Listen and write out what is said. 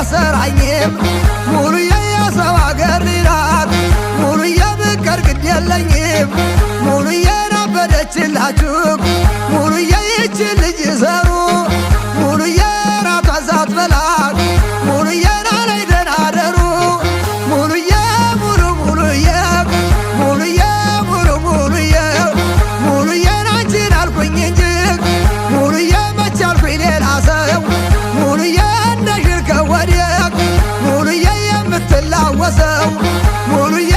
አያሰራኝም ሙሉዬ የሰው አገር ናት ሙሉዬ ብቀር ግድ የለኝም ሙሉዬ ናበደችላችሁ ሙሉዬ ይችን ልጅ ሰሩ ሙሉዬ ራቷን ሳትበላ ሙሉዬ ናለይ ደህና አደሩ ሙሉዬ ሙሉዬ ሙሉዬ ሙሉዬ ሙሉዬ ናንቺን አልኩኝ እንጂ ሙሉዬ መች አልኩኝ ሌላ ሰው ሙሉዬ እንደ ሽር ከወዲያ ሙሉዬ የምትላወሰው ሙሉዬ